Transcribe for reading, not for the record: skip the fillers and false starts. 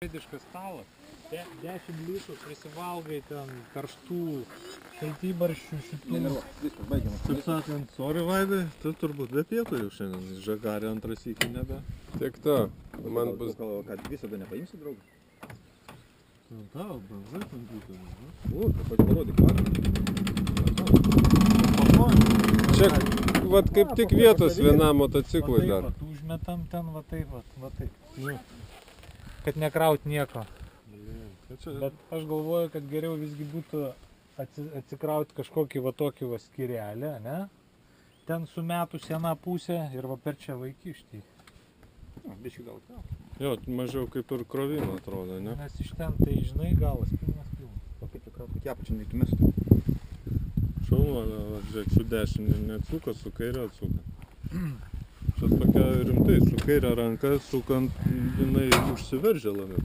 Švediškas stalas, 10 litrų prisivalgai ten karštų šaltybarščių šitų. Taip sakant, sorry Vaidai, tu turbūt be pietų jau šiandien, žagarė antras iki nebe. Tiek to, man bus... Kad visada nepaimsi, draugai? Tau, benzai tankyti. O, taip pat parodyk, Čia, vat kaip tik vietos vienam motociklui dar. Užmetam ten va taip. Kad nekraut nieko. Bet aš galvoju, kad geriau visgi būtų atsikrauti kažkokį va tokį va skirelį, ne? Ten sumetus vieną pusę ir va per čia vaikištį. Biškį gal ką? Jo, mažiau kaip ir krovimo atrodo, ne? Nes iš ten tai žinai galas pilnas. O kaip įkraut, kad apačią nereiktų mestų. Šaunuolė, žiūrėk, su dešinė neatsuka, su kairė atsuka. Čia tokia rimtai, su kairė ranka sukant, jinai užsiveržia labiau.